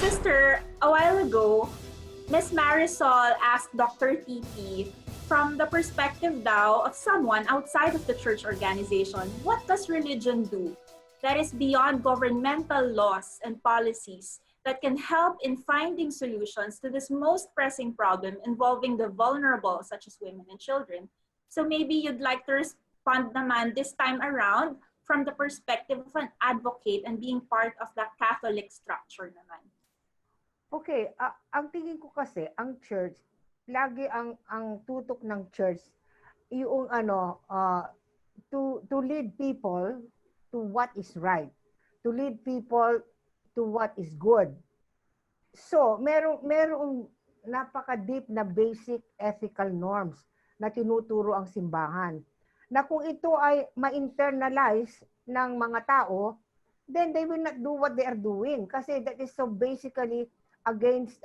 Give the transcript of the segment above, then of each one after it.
Sister, a while ago, Miss Marisol asked Dr. TP, from the perspective daw of someone outside of the church organization, what does religion do that is beyond governmental laws and policies that can help in finding solutions to this most pressing problem involving the vulnerable, such as women and children? So maybe you'd like to respond naman this time around from the perspective of an advocate and being part of the Catholic structure naman. Okay, ang tingin ko kasi, ang church, lagi ang tutok ng church, yung to lead people to what is right, to lead people to what is good. So, merong napaka-deep na basic ethical norms na tinuturo ang simbahan. Na kung ito ay ma-internalize ng mga tao, then they will not do what they are doing. Kasi that is so basically against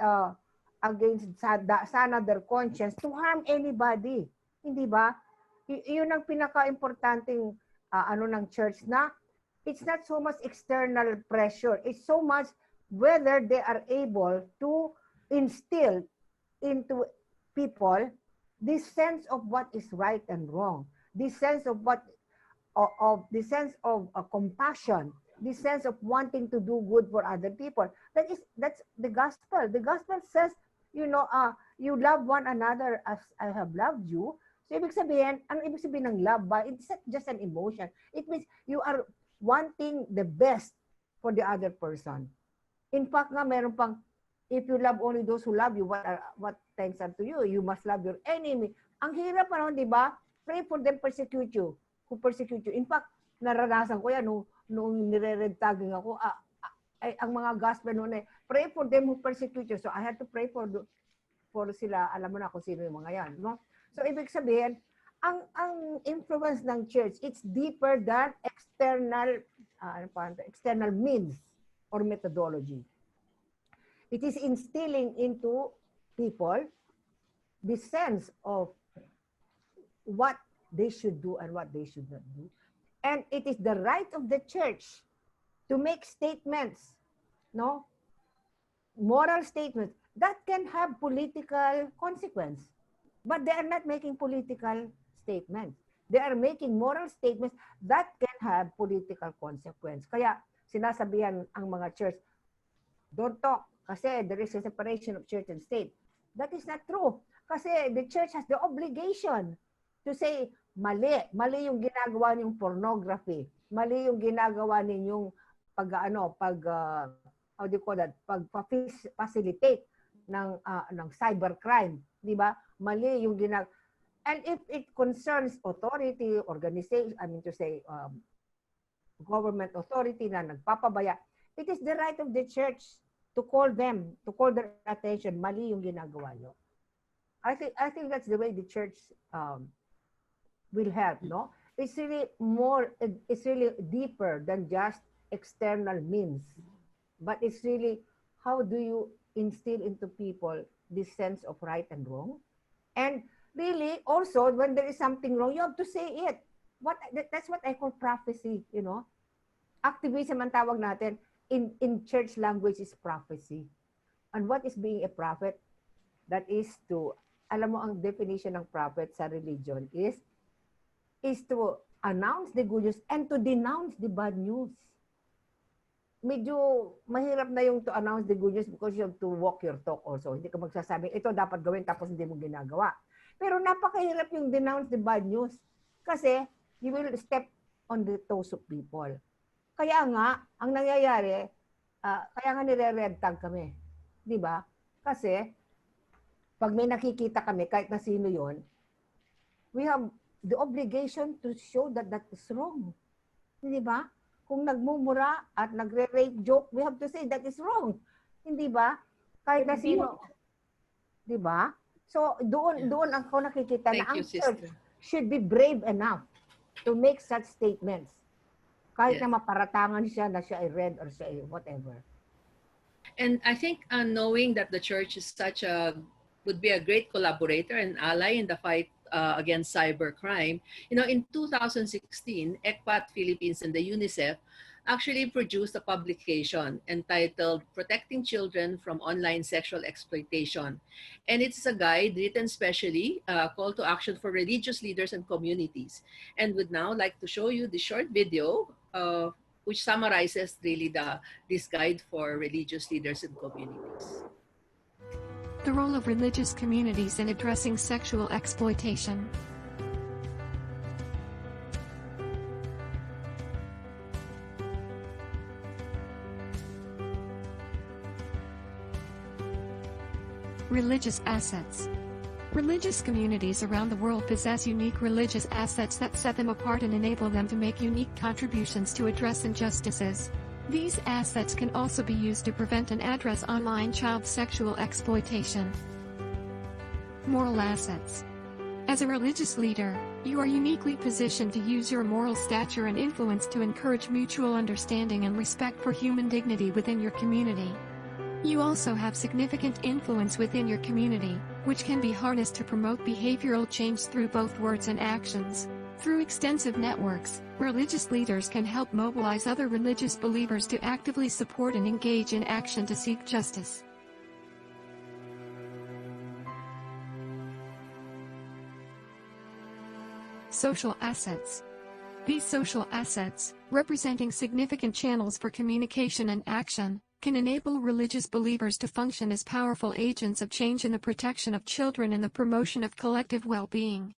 sana their conscience to harm anybody. Hindi ba? Yun ang pinaka-importanting ng church na it's not so much external pressure. It's so much whether they are able to instill into people this sense of what is right and wrong, this sense of compassion, this sense of wanting to do good for other people. That's the gospel. The gospel says, you love one another as I have loved you. So ibig sabihin, ang ibig sabihin ng love ba, it's not just an emotion. It means you are wanting the best for the other person. In fact nga, meron pang, if you love only those who love you, what thanks unto you? You must love your enemy. Ang hirap di ba? Pray for them, persecute you. Who persecute you. In fact, naranasan ko yan nung nire-red tagging ako. Ang mga gospel noon pray for them who persecute you. So I had to pray for sila. Alam mo na kung sino yung mga yan. No? So ibig sabihin, ang influence ng church, it's deeper than external means or methodology. It is instilling into people the sense of what they should do and what they should not do. And it is the right of the church to make statements, moral statements that can have political consequence. But they are not making political statements. They are making moral statements that can have political consequence. Kaya sinasabihan ang mga church, don't talk kasi there is a separation of church and state. That is not true. Kasi the church has the obligation to say, mali yung ginagawa niyong pornography, mali yung ginagawa ninyong pag-facilitate ng cybercrime, di ba? Mali yung and if it concerns authority, organization, government authority na nagpapabaya, it is the right of the church to call their attention, mali yung ginagawa nyo. I think that's the way the church will help, no? It's really deeper than just external means. But it's really, how do you instill into people this sense of right and wrong? And really, also, when there is something wrong, you have to say it. That's what I call prophecy, Activism ang tawag natin. In church language is prophecy. And what is being a prophet? That is to, alam mo ang definition ng prophet sa religion is to announce the good news and to denounce the bad news. Medyo mahirap na yung to announce the good news because you have to walk your talk also. Hindi ka magsasabing, ito dapat gawin tapos hindi mo ginagawa. Pero napakahirap yung denounce the bad news kasi you will step on the toes of people. Kaya nga, ang nangyayari, kaya nga nire-red tag kami. Di ba? Kasi, pag may nakikita kami, kahit na sino yon, we have the obligation to show that that is wrong. Di ba? Kung nagmumura at nagre-rape joke, we have to say that is wrong. Hindi ba? Kahit na sino. Di ba? So, doon ako nakikita na ang church should be brave enough to make such statements. Kahit na maparatangan siya na siya ay red or siya ay whatever. And I think knowing that the church is would be a great collaborator and ally in the fight against cybercrime. In 2016, ECPAT Philippines and the UNICEF actually produced a publication entitled Protecting Children from Online Sexual Exploitation. And it's a guide written specially, call to action for religious leaders and communities. And would now like to show you the short video which summarizes really this guide for religious leaders and communities. The role of religious communities in addressing sexual exploitation. Religious assets. Religious communities around the world possess unique religious assets that set them apart and enable them to make unique contributions to address injustices. These assets can also be used to prevent and address online child sexual exploitation. Moral assets. As a religious leader, you are uniquely positioned to use your moral stature and influence to encourage mutual understanding and respect for human dignity within your community. You also have significant influence within your community, which can be harnessed to promote behavioral change through both words and actions. Through extensive networks, religious leaders can help mobilize other religious believers to actively support and engage in action to seek justice. Social assets. These social assets, representing significant channels for communication and action, can enable religious believers to function as powerful agents of change in the protection of children and the promotion of collective well-being.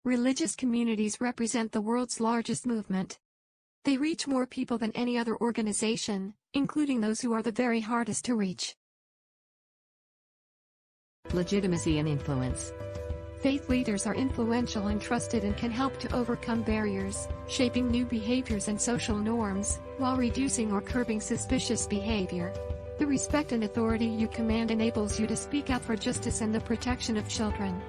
Religious communities represent the world's largest movement. They reach more people than any other organization, including those who are the very hardest to reach. Legitimacy and influence. Faith leaders are influential and trusted and can help to overcome barriers, shaping new behaviors and social norms, while reducing or curbing suspicious behavior. The respect and authority you command enables you to speak out for justice and the protection of children.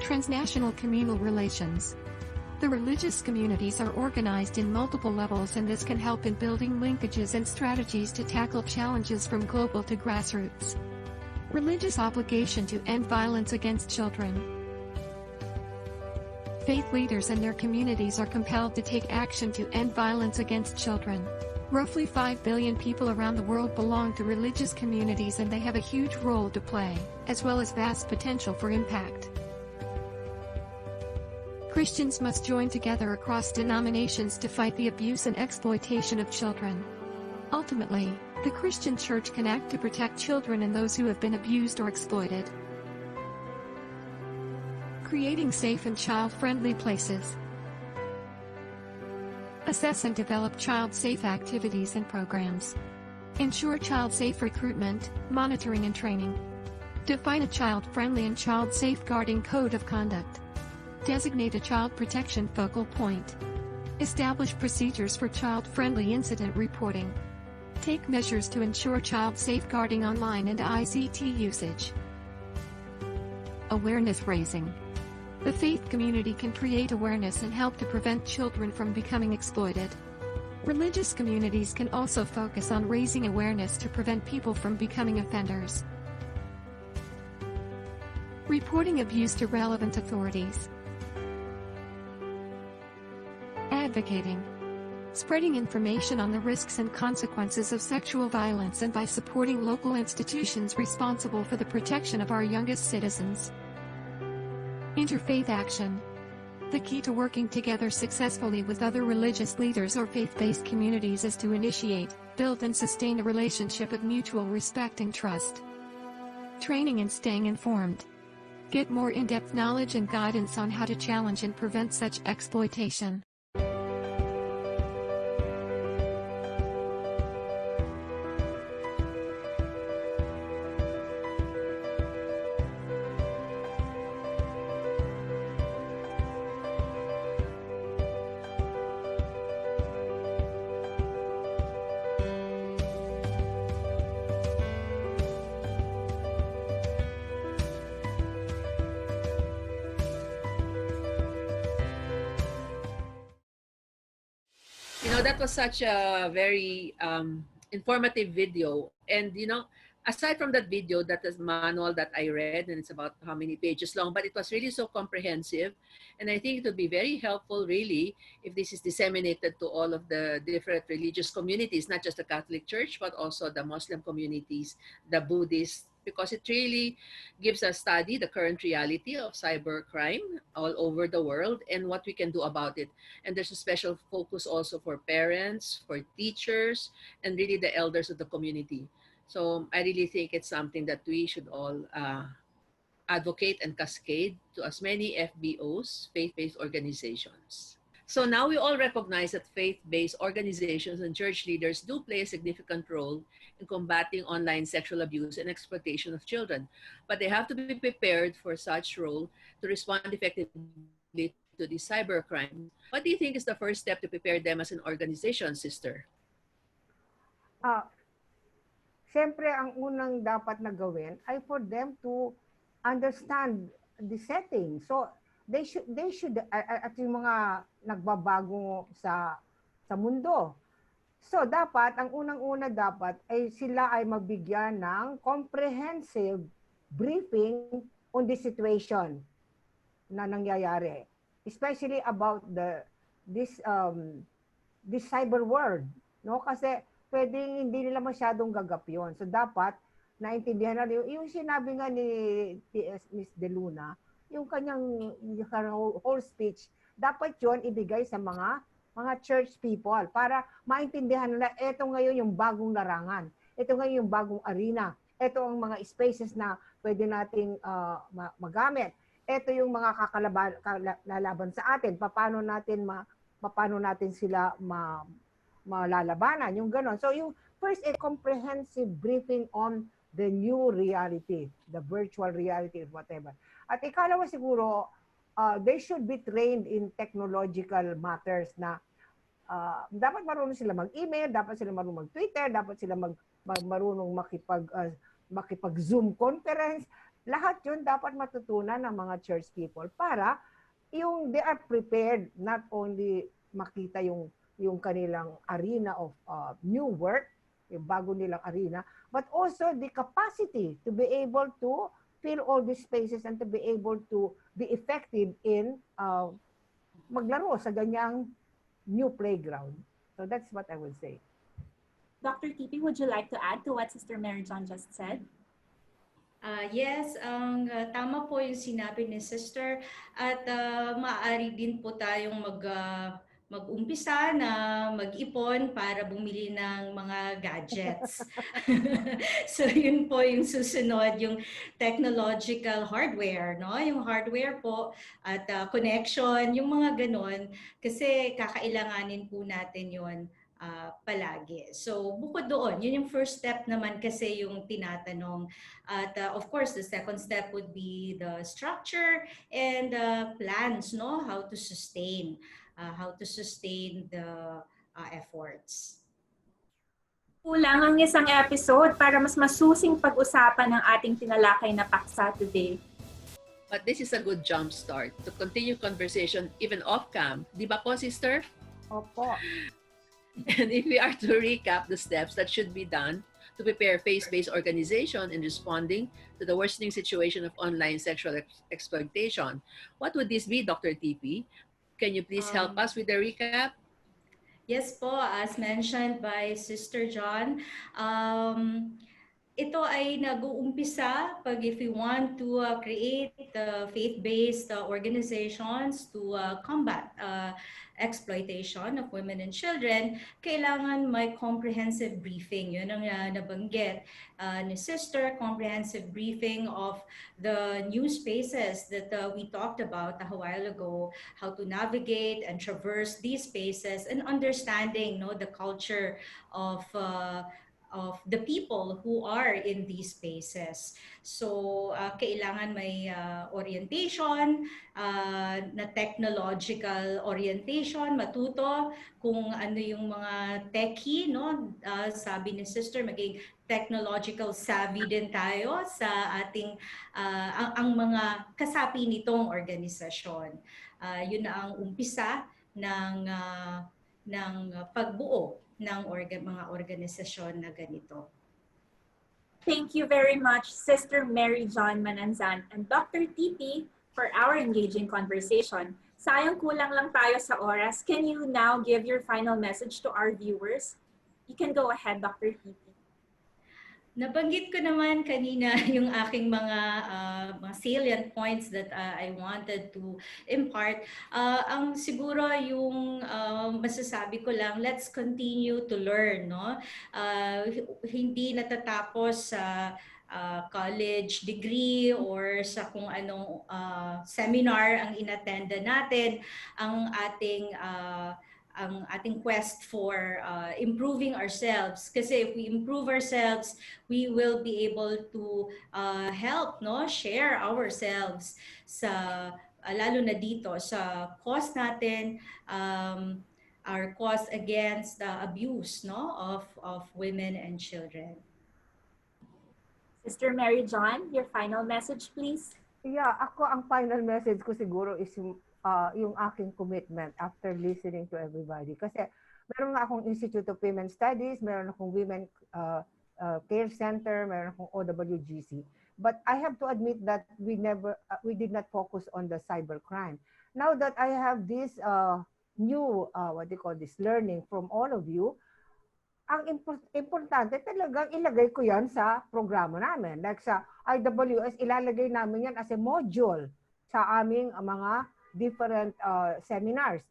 Transnational communal relations. The religious communities are organized in multiple levels, and this can help in building linkages and strategies to tackle challenges from global to grassroots. Religious obligation to end violence against children. Faith leaders and their communities are compelled to take action to end violence against children. Roughly 5 billion people around the world belong to religious communities, and they have a huge role to play, as well as vast potential for impact. Christians must join together across denominations to fight the abuse and exploitation of children. Ultimately, the Christian Church can act to protect children and those who have been abused or exploited. Creating safe and child-friendly places. Assess and develop child-safe activities and programs. Ensure child-safe recruitment, monitoring and training. Define a child-friendly and child-safeguarding code of conduct. Designate a child protection focal point. Establish procedures for child-friendly incident reporting. Take measures to ensure child safeguarding online and ICT usage. Awareness raising. The faith community can create awareness and help to prevent children from becoming exploited. Religious communities can also focus on raising awareness to prevent people from becoming offenders. Reporting abuse to relevant authorities. Advocating. Spreading information on the risks and consequences of sexual violence, and by supporting local institutions responsible for the protection of our youngest citizens. Interfaith action. The key to working together successfully with other religious leaders or faith-based communities is to initiate, build and sustain a relationship of mutual respect and trust. Training and staying informed. Get more in-depth knowledge and guidance on how to challenge and prevent such exploitation. That was such a very informative video. And, aside from that video, that is manual that I read, and it's about how many pages long, but it was really so comprehensive. And I think it would be very helpful, really, if this is disseminated to all of the different religious communities, not just the Catholic Church, but also the Muslim communities, the Buddhists, because it really gives us study the current reality of cybercrime all over the world and what we can do about it. And there's a special focus also for parents, for teachers, and really the elders of the community. So I really think it's something that we should all advocate and cascade to as many FBOs, faith-based organizations. So now we all recognize that faith-based organizations and church leaders do play a significant role in combating online sexual abuse and exploitation of children. But they have to be prepared for such role to respond effectively to these cybercrimes. What do you think is the first step to prepare them as an organization, sister? Ah, Siyempre, ang unang dapat na gawin ay for them to understand the setting. So, they should at yung mga nagbabago sa mundo. So, dapat, ang unang-una dapat ay sila ay mabigyan ng comprehensive briefing on the situation na nangyayari. Especially about this cyber world, no? Kasi pwedeng hindi nila masyadong gagap yun. So dapat naintindihan na yung sinabi nga ni TS Miss De Luna, yung kanyang whole speech, dapat yon ibigay sa mga church people para maintindihan nila eto ngayon yung bagong larangan. Ito ngayon yung bagong arena. Ito ang mga spaces na pwede nating magamit. Ito yung mga lalaban sa atin. Paano natin sila malalabanan, yung gano'n. So yung first, a comprehensive briefing on the new reality, the virtual reality or whatever. At ikalawa siguro, they should be trained in technological matters na dapat marunong sila mag-email, dapat sila marunong mag-Twitter, dapat sila marunong makipag-Zoom conference. Lahat yun dapat matutunan ng mga church people para yung they are prepared not only makita yung kanilang arena of new work, yung bago nilang arena, but also the capacity to be able to fill all these spaces and to be able to be effective in maglaro sa ganyang new playground. So that's what I would say. Dr. TP, would you like to add to what Sister Mary John just said? Yes, tama po yung sinabi ni Sister at maaari din po tayong mag-umpisa na mag-ipon para bumili ng mga gadgets. So yun po yung susunod, yung technological hardware, no? Yung hardware po at connection, yung mga ganon kasi kakailanganin po natin yun palagi. So bukod doon, yun yung first step naman kasi yung tinatanong. At of course, the second step would be the structure and plans, no? How to sustain the efforts. Kulang ang isang episode para mas masusing pag-usapan ng ating tinalakay na paksa today. But this is a good jump start to continue conversation even off-cam. Di ba po, sister? Opo. And if we are to recap the steps that should be done to prepare faith-based organization in responding to the worsening situation of online sexual exploitation, what would this be, Dr. TP? Can you please help us with the recap? Yes po, as mentioned by Sister John, ito ay nag-uumpisa pag if we want to create faith-based organizations to combat exploitation of women and children, kailangan may comprehensive briefing. Yun ang nabanggit ni Sister, comprehensive briefing of the new spaces that we talked about a while ago, how to navigate and traverse these spaces and understanding the culture of the people who are in these spaces. So, kailangan may orientation, na technological orientation, matuto kung ano yung mga techie, no? Sabi ni Sister, maging technological savvy din tayo sa ating, ang mga kasapi nitong organisasyon. Yun na ang umpisa ng pagbuo ng mga organisasyon na ganito. Thank you very much, Sister Mary John Mananzan and Dr. Titi, for our engaging conversation. Sayang kulang lang tayo sa oras. Can you now give your final message to our viewers? You can go ahead, Dr. Titi. Nabanggit ko naman kanina yung aking mga salient points that I wanted to impart. Ang siguro yung masasabi ko lang, let's continue to learn, no? Hindi natatapos sa college degree or sa kung anong seminar ang inattenda natin, ang ating quest for improving ourselves. Kasi if we improve ourselves, we will be able to help, no, share ourselves sa lalo na dito sa cause natin, our cause against the abuse, no, of women and children. Sister Mary John, your final message, please. Yeah, ako ang final message ko siguro is yung aking commitment after listening to everybody. Kasi meron nga akong Institute of Women's Studies, meron akong Women Care Center, meron akong OWGC. But I have to admit that we did not focus on the cybercrime. Now that I have this new, learning from all of you, ang importante talagang ilagay ko yan sa programa namin. Like sa IWS, ilalagay namin yan as a module sa aming mga different seminars.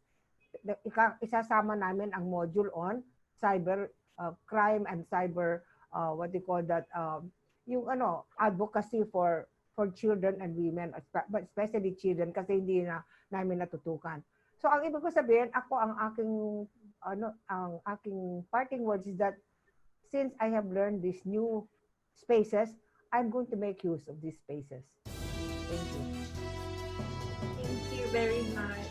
Isasama namin ang module on cyber crime and cyber, yung advocacy for children and women, but especially children kasi hindi na namin natutukan. So ang ibig ko sabihin, ako ang aking parting words is that since I have learned these new spaces, I'm going to make use of these spaces. Thank you. Thank you very much.